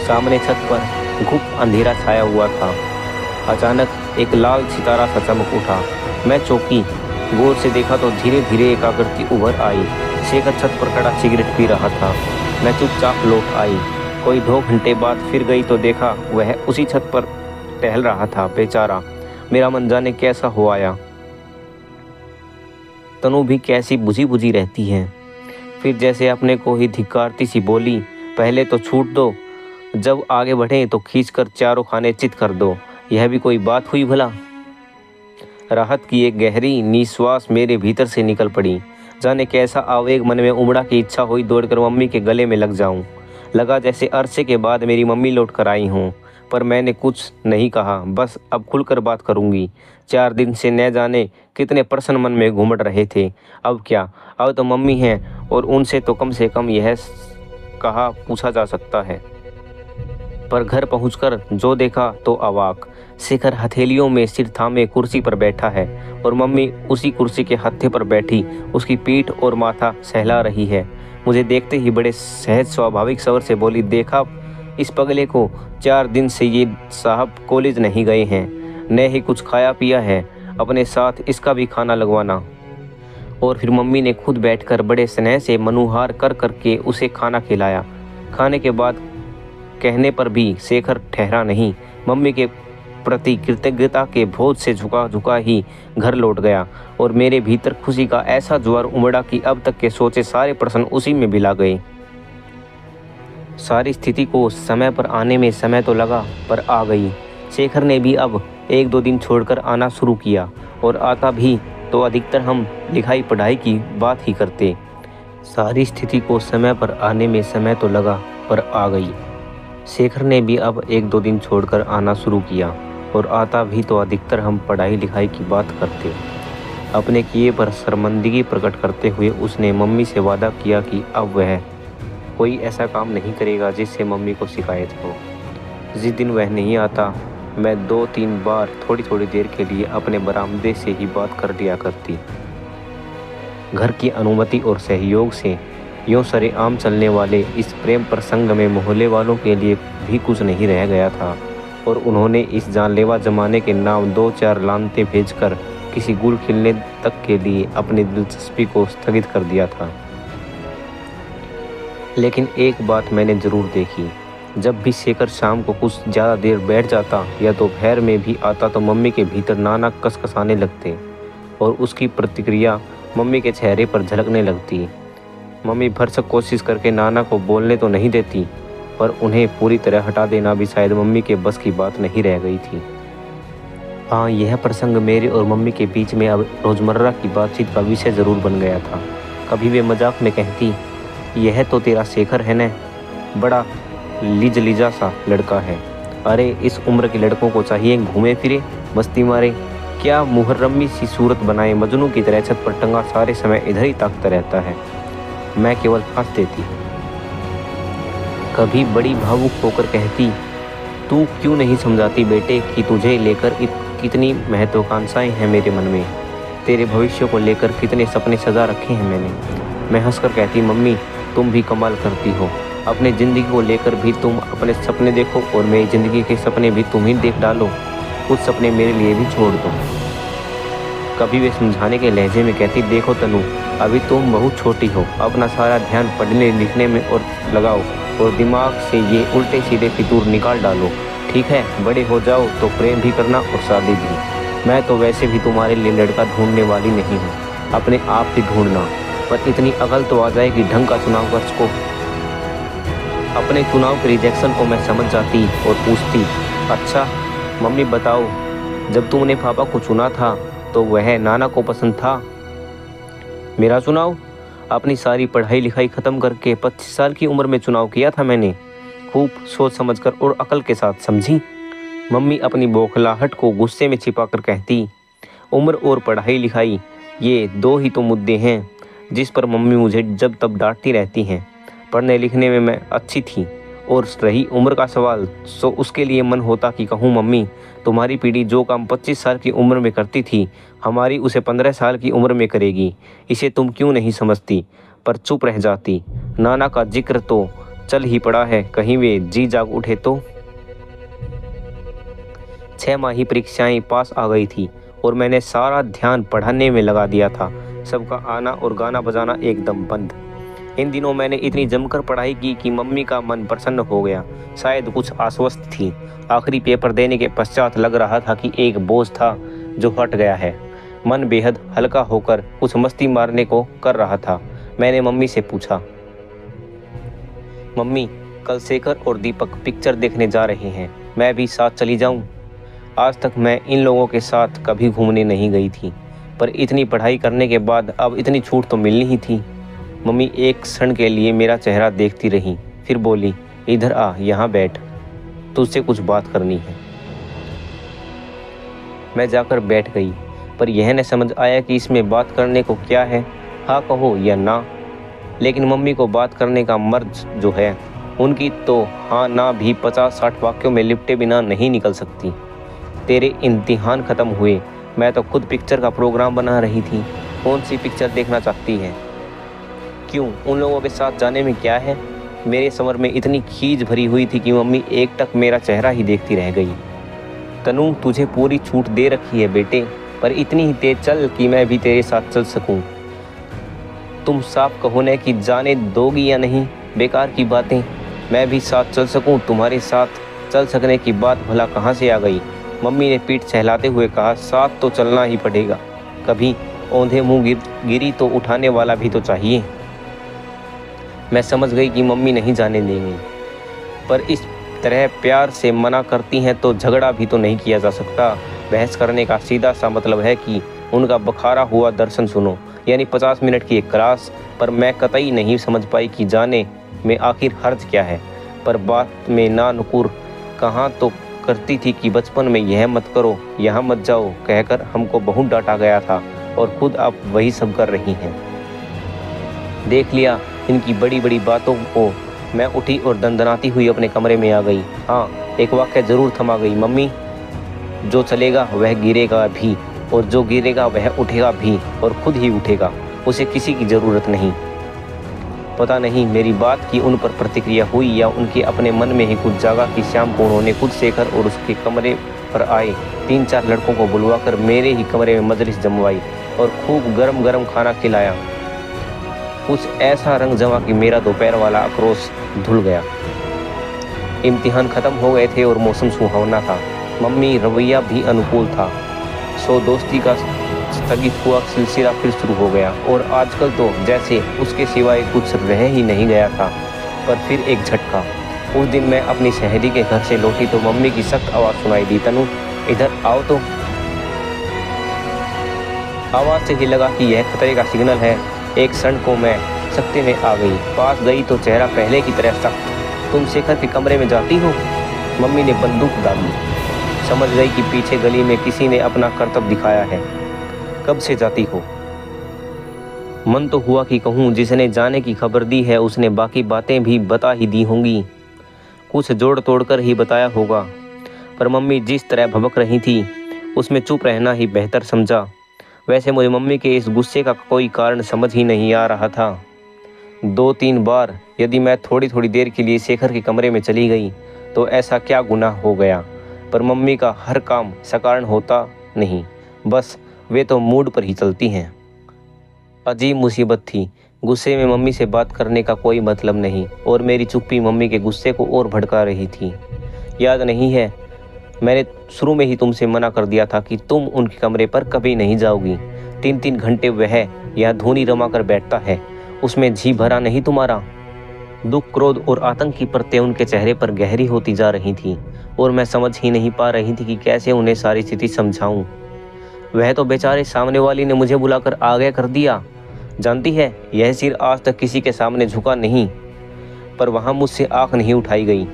सामने छत पर घुप अंधेरा छाया हुआ था। अचानक एक लाल सितारा सा चमक उठा। मैं चौंकी, गौर से देखा तो धीरे धीरे एक आकृति उभर आई। शेखर छत पर खड़ा सिगरेट पी रहा था। मैं चुपचाप लौट आई। कोई 2 घंटे बाद फिर गई तो देखा वह उसी छत पर टहल रहा था। बेचारा, मेरा मन जाने कैसा हो आया। तनु भी कैसी बुझी बुझी रहती है। फिर जैसे अपने को ही धिक्कारती सी बोली, पहले तो छूट दो, जब आगे बढ़े तो खींचकर चारों खाने चित कर दो। यह भी कोई बात हुई भला? राहत की एक गहरी निश्वास मेरे भीतर से निकल पड़ी। जाने कैसा आवेग मन में उमड़ा की इच्छा हुई दौड़कर मम्मी के गले में लग जाऊं। लगा जैसे अरसे के बाद मेरी मम्मी लौट कर आई हों। पर मैंने कुछ नहीं कहा, बस अब खुलकर बात करूंगी। 4 दिन से न जाने कितने प्रश्न मन में घूमट रहे थे। अब क्या, अब तो मम्मी हैं और उनसे तो कम से कम यह कहा पूछा जा सकता है। पर घर पहुंचकर जो देखा तो अवाक। शेखर हथेलियों में सिर थामे कुर्सी पर बैठा है और मम्मी उसी कुर्सी के हत्थे पर बैठी उसकी पीठ और माथा सहला रही है। मुझे देखते ही बड़े सहज स्वाभाविक स्वर से बोली, देखा इस पगले को, 4 दिन से ये साहब कॉलेज नहीं गए हैं, न ही कुछ खाया पिया है, अपने साथ इसका भी खाना लगवाना। और फिर मम्मी ने खुद बैठकर बड़े स्नेह से मनुहार कर करके उसे खाना खिलाया। खाने के बाद कहने पर भी शेखर ठहरा नहीं। मम्मी के प्रति कृतज्ञता के बोझ से झुका झुका ही घर लौट गया और मेरे भीतर खुशी का ऐसा ज्वार उमड़ा कि अब तक के सोचे सारे प्रश्न उसी में बिला गए। सारी स्थिति को समय पर आने में समय तो लगा, पर आ गई। शेखर ने भी अब 1-2 दिन छोड़कर आना शुरू किया और आता भी तो अधिकतर हम लिखाई पढ़ाई की बात ही करते। सारी स्थिति को समय पर आने में समय तो लगा, पर आ गई। शेखर ने भी अब 1-2 दिन छोड़कर आना शुरू किया और आता भी तो अधिकतर हम पढ़ाई लिखाई की बात करते। अपने किए पर शर्मिंदगी प्रकट करते हुए उसने मम्मी से वादा किया कि अब वह कोई ऐसा काम नहीं करेगा जिससे मम्मी को शिकायत हो। जिस दिन वह नहीं आता, मैं 2-3 बार थोड़ी थोड़ी देर के लिए अपने बरामदे से ही बात कर लिया करती। घर की अनुमति और सहयोग से यूँ सरेआम चलने वाले इस प्रेम प्रसंग में मोहल्ले वालों के लिए भी कुछ नहीं रह गया था और उन्होंने इस जानलेवा जमाने के नाम 2-4 लानतें भेजकर किसी गुल खिलने तक के लिए अपनी दिलचस्पी को स्थगित कर दिया था। लेकिन एक बात मैंने ज़रूर देखी, जब भी शेखर शाम को कुछ ज़्यादा देर बैठ जाता या दोपहर में भी आता तो मम्मी के भीतर नाना कसकसाने लगते और उसकी प्रतिक्रिया मम्मी के चेहरे पर झलकने लगती। मम्मी भरसक कोशिश करके नाना को बोलने तो नहीं देती, पर उन्हें पूरी तरह हटा देना भी शायद मम्मी के बस की बात नहीं रह गई थी। हाँ, यह प्रसंग मेरे और मम्मी के बीच में अब रोज़मर्रा की बातचीत का विषय ज़रूर बन गया था। कभी वे मजाक में कहती, यह तो तेरा शेखर है न, बड़ा लिजा सा लड़का है। अरे इस उम्र के लड़कों को चाहिए घूमे फिरे, मस्ती मारे, क्या मुहर्रमी सी सूरत बनाए मजनू की तरह छत पर टंगा सारे समय इधर ही ताकता रहता है। मैं केवल हंस देती। कभी बड़ी भावुक होकर कहती, तू क्यों नहीं समझाती बेटे कि तुझे लेकर कितनी महत्वाकांक्षाएं हैं मेरे मन में, तेरे भविष्य को लेकर कितने सपने सजा रखे हैं मैंने। मैं हंसकर कहती, मम्मी तुम भी कमाल करती हो, अपने ज़िंदगी को लेकर भी तुम अपने सपने देखो और मेरी ज़िंदगी के सपने भी तुम ही देख डालो, कुछ सपने मेरे लिए भी छोड़ दो। कभी वे समझाने के लहजे में कहती, देखो तनु, अभी तुम बहुत छोटी हो, अपना सारा ध्यान पढ़ने लिखने में और लगाओ और दिमाग से ये उल्टे सीधे फितूर निकाल डालो, ठीक है? बड़े हो जाओ तो प्रेम भी करना और शादी भी। मैं तो वैसे भी तुम्हारे लिए लड़का ढूंढने वाली नहीं हूँ, अपने आप ही ढूंढना, पर इतनी अकल तो आ जाए कि ढंग का चुनाव कर सको। अपने चुनाव के रिजेक्शन को मैं समझ जाती और पूछती, अच्छा मम्मी बताओ, जब तुमने पापा को चुना था तो वह नाना को पसंद था? मेरा चुनाव? अपनी सारी पढ़ाई लिखाई ख़त्म करके 25 साल की उम्र में चुनाव किया था मैंने, खूब सोच समझकर और अकल के साथ, समझी? मम्मी अपनी बौखलाहट को गुस्से में छिपाकर कहती, उम्र और पढ़ाई लिखाई ये दो ही तो मुद्दे हैं जिस पर मम्मी मुझे जब तब डांटती रहती हैं। पढ़ने लिखने में मैं अच्छी थी और रही उम्र का सवाल, सो उसके लिए मन होता कि कहूँ, मम्मी तुम्हारी पीढ़ी जो काम 25 साल की उम्र में करती थी, हमारी उसे 15 साल की उम्र में करेगी। इसे तुम क्यों नहीं समझती? पर चुप रह जाती। नाना का जिक्र तो चल ही पड़ा है, कहीं वे जी जाग उठे तो। 6 माही परीक्षाएं पास आ गई थी और मैंने सारा ध्यान पढ़ाने में लगा दिया था। सबका आना और गाना बजाना एकदम बंद। इन दिनों मैंने इतनी जमकर पढ़ाई की कि मम्मी का मन प्रसन्न हो गया, शायद कुछ आश्वस्त थी। आखिरी पेपर देने के पश्चात लग रहा था कि एक बोझ था जो हट गया है। मन बेहद हल्का होकर कुछ मस्ती मारने को कर रहा था। मैंने मम्मी से पूछा, मम्मी कल शेखर और दीपक पिक्चर देखने जा रहे हैं, मैं भी साथ चली जाऊं? आज तक मैं इन लोगों के साथ कभी घूमने नहीं गई थी, पर इतनी पढ़ाई करने के बाद अब इतनी छूट तो मिलनी ही थी। मम्मी एक क्षण के लिए मेरा चेहरा देखती रही, फिर बोली, इधर आ, यहाँ बैठ, तुझसे कुछ बात करनी है। मैं जाकर बैठ गई, पर यह न समझ आया कि इसमें बात करने को क्या है, हाँ कहो या ना। लेकिन मम्मी को बात करने का मर्ज जो है, उनकी तो हाँ ना भी 50-60 वाक्यों में लिपटे बिना नहीं निकल सकती। तेरे इम्तिहान ख़त्म हुए, मैं तो खुद पिक्चर का प्रोग्राम बना रही थी। कौन सी पिक्चर देखना चाहती है? क्यों, उन लोगों के साथ जाने में क्या है? मेरे समर में इतनी खीज भरी हुई थी कि मम्मी एकटक मेरा चेहरा ही देखती रह गई। तनु तुझे पूरी छूट दे रखी है बेटे, पर इतनी ही तेज चल कि मैं भी तेरे साथ चल सकूं। तुम साफ कहो न कि जाने दोगी या नहीं, बेकार की बातें। मैं भी साथ चल सकूं, तुम्हारे साथ चल सकने की बात भला कहाँ से आ गई? मम्मी ने पीठ सहलाते हुए कहा, साथ तो चलना ही पड़ेगा, कभी औंधे मुँह गिरी तो उठाने वाला भी तो चाहिए। मैं समझ गई कि मम्मी नहीं जाने देंगी, पर इस तरह प्यार से मना करती हैं तो झगड़ा भी तो नहीं किया जा सकता। बहस करने का सीधा सा मतलब है कि उनका बखारा हुआ दर्शन सुनो, यानी 50 मिनट की एक क्लास। पर मैं कतई नहीं समझ पाई कि जाने में आखिर हर्ज क्या है। पर बात में ना नुकुर कहाँ तो करती थी कि बचपन में यह मत करो, यहाँ मत जाओ कहकर हमको बहुत डांटा गया था और खुद आप वही सब कर रही हैं। देख लिया इनकी बड़ी बड़ी बातों को। मैं उठी और दंदनाती हुई अपने कमरे में आ गई। हाँ, एक वाक्य ज़रूर थमा गई, मम्मी जो चलेगा वह गिरेगा भी, और जो गिरेगा वह उठेगा भी, और खुद ही उठेगा, उसे किसी की ज़रूरत नहीं। पता नहीं मेरी बात की उन पर प्रतिक्रिया हुई या उनके अपने मन में ही कुछ जागा कि शाम को उन्होंने खुद शेखर और उसके कमरे पर आए 3-4 लड़कों को बुलवाकर मेरे ही कमरे में मजलिस जमवाई और खूब गरम गरम खाना खिलाया। कुछ ऐसा रंग जमा कि मेरा दोपहर वाला आक्रोश धुल गया। इम्तिहान ख़त्म हो गए थे और मौसम सुहावना था। मम्मी रवैया भी अनुकूल था। सो दोस्ती का स्थगित हुआ सिलसिला फिर शुरू हो गया और आजकल तो जैसे उसके सिवाय कुछ रह ही नहीं गया था। पर फिर एक झटका। उस दिन मैं अपनी सहेली के घर से लौटी तो मम्मी की सख्त आवाज़ सुनाई दी, तनु इधर आओ तो। आवाज़ से ही लगा कि यह खतरे का सिग्नल है। एक क्षण को मैं सख्ते में आ गई। पास गई तो चेहरा पहले की तरह सख्त। तुम शेखर के कमरे में जाती हो? मम्मी ने बंदूक डाली। समझ गई कि पीछे गली में किसी ने अपना करतब दिखाया है। कब से जाती हो? मन तो हुआ कि कहूँ जिसने जाने की खबर दी है उसने बाकी बातें भी बता ही दी होंगी, कुछ जोड़ तोड़ कर ही बताया होगा। पर मम्मी जिस तरह भबक रही थी उसमें चुप रहना ही बेहतर समझा। वैसे मुझे मम्मी के इस गुस्से का कोई कारण समझ ही नहीं आ रहा था। 2-3 बार यदि मैं थोड़ी थोड़ी देर के लिए शेखर के कमरे में चली गई तो ऐसा क्या गुनाह हो गया। पर मम्मी का हर काम सकारण होता नहीं, बस वे तो मूड पर ही चलती हैं। अजीब मुसीबत थी। गुस्से में मम्मी से बात करने का कोई मतलब नहीं और मेरी चुप्पी मम्मी के गुस्से को और भड़का रही थी। याद नहीं है मैंने शुरू में ही तुमसे मना कर दिया था कि तुम उनके कमरे पर कभी नहीं जाओगी। 3-3 घंटे वह यहाँ धूनी रमा कर बैठता है, उसमें जी भरा नहीं तुम्हारा? दुख, क्रोध और आतंक की परतें उनके चेहरे पर गहरी होती जा रही थी और मैं समझ ही नहीं पा रही थी कि कैसे उन्हें सारी स्थिति समझाऊं। वह तो बेचारे सामने वाली ने मुझे बुलाकर आगे कर दिया। जानती है यह सिर आज तक किसी के सामने झुका नहीं, पर वहाँ मुझसे आंख नहीं उठाई गई।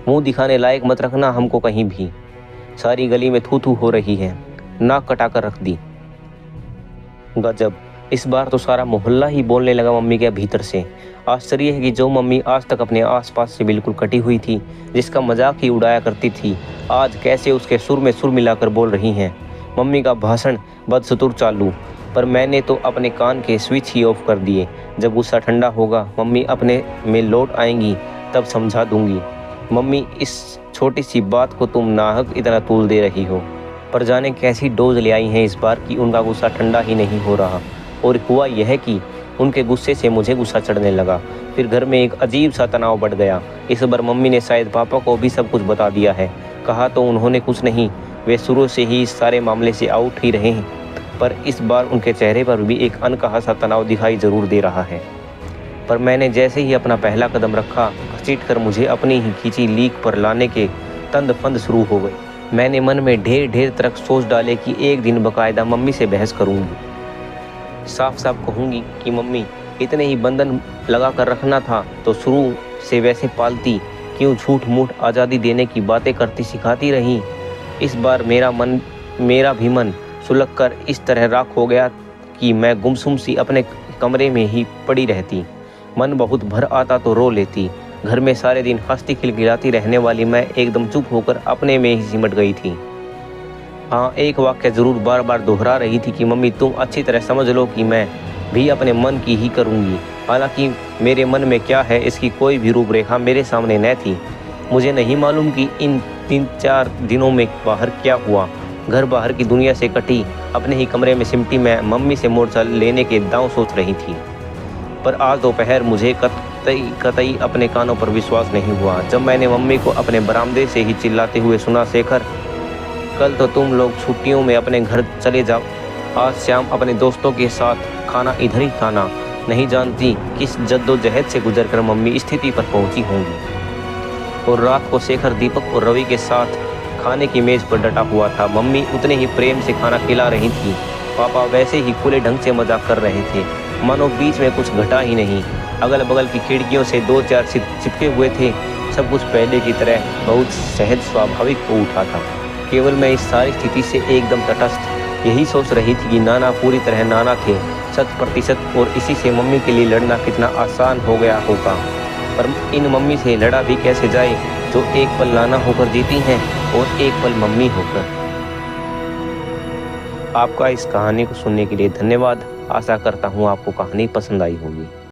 मुंह दिखाने लायक मत रखना हमको कहीं भी। सारी गली में थू थू हो रही है, नाक कटा कर रख दी। गजब, इस बार तो सारा मोहल्ला ही बोलने लगा मम्मी के भीतर से। आश्चर्य है कि जो मम्मी आज तक अपने आसपास से बिल्कुल कटी हुई थी, जिसका मजाक ही उड़ाया करती थी, आज कैसे उसके सुर में सुर मिलाकर बोल रही हैं। मम्मी का भाषण बदस्तूर चालू, पर मैंने तो अपने कान के स्विच ही ऑफ कर दिए। जब गुस्सा ठंडा होगा, मम्मी अपने में लौट आएंगी, तब समझा दूंगी। मम्मी, इस छोटी सी बात को तुम नाहक इतना तूल दे रही हो। पर जाने कैसी डोज ले आई हैं इस बार कि उनका गुस्सा ठंडा ही नहीं हो रहा। और हुआ यह कि उनके गुस्से से मुझे गुस्सा चढ़ने लगा। फिर घर में एक अजीब सा तनाव बढ़ गया। इस बार मम्मी ने शायद पापा को भी सब कुछ बता दिया है। कहा तो उन्होंने कुछ नहीं, वे शुरू से ही इस सारे मामले से आउट ही रहे हैं। पर इस बार उनके चेहरे पर भी एक अनकहा सा तनाव दिखाई जरूर दे रहा है। पर मैंने जैसे ही अपना पहला कदम रखा, घसीटकर मुझे अपनी ही खींची लीक पर लाने के तंद फंद शुरू हो गए। मैंने मन में ढेर तरह सोच डाले कि एक दिन बाकायदा मम्मी से बहस करूंगी। साफ साफ कहूंगी कि मम्मी, इतने ही बंधन लगा कर रखना था तो शुरू से वैसे पालती, क्यों झूठ मूठ आज़ादी देने की बातें करती सिखाती रही। इस बार मेरा भी मन सुलग कर इस तरह राख हो गया कि मैं गुमसुम सी अपने कमरे में ही पड़ी रहती। मन बहुत भर आता तो रो लेती। घर में सारे दिन हंसती खिलखिलाती रहने वाली मैं एकदम चुप होकर अपने में ही सिमट गई थी। हाँ, एक वाक्य जरूर बार बार दोहरा रही थी कि मम्मी, तुम अच्छी तरह समझ लो कि मैं भी अपने मन की ही करूँगी। हालांकि मेरे मन में क्या है इसकी कोई भी रूपरेखा मेरे सामने न थी। मुझे नहीं मालूम कि इन 3-4 दिनों में बाहर क्या हुआ। घर बाहर की दुनिया से कटी, अपने ही कमरे में सिमटी मैं मम्मी से मोर्चा लेने के दांव सोच रही थी। पर आज दोपहर मुझे कतई अपने कानों पर विश्वास नहीं हुआ जब मैंने मम्मी को अपने बरामदे से ही चिल्लाते हुए सुना, शेखर, कल तो तुम लोग छुट्टियों में अपने घर चले जाओ। आज शाम अपने दोस्तों के साथ खाना इधर ही खाना। नहीं जानती किस जद्दोजहद से गुजरकर मम्मी स्थिति पर पहुंची होंगी। और रात को शेखर दीपक और रवि के साथ खाने की मेज पर डटा हुआ था। मम्मी उतने ही प्रेम से खाना खिला रही थी। पापा वैसे ही खुले ढंग से मजाक कर रहे थे, मानो बीच में कुछ घटा ही नहीं। अगल बगल की खिड़कियों से 2-4 चिपके हुए थे। सब कुछ पहले की तरह बहुत सहज स्वाभाविक हो उठा था। केवल मैं इस सारी स्थिति से एकदम तटस्थ यही सोच रही थी कि नाना पूरी तरह नाना थे 100%, और इसी से मम्मी के लिए लड़ना कितना आसान हो गया होगा। पर इन मम्मी से लड़ा भी कैसे जाए जो एक पल नाना होकर जीती हैं और एक पल मम्मी होकर। आपका इस कहानी को सुनने के लिए धन्यवाद। आशा करता हूँ आपको कहानी पसंद आई होगी।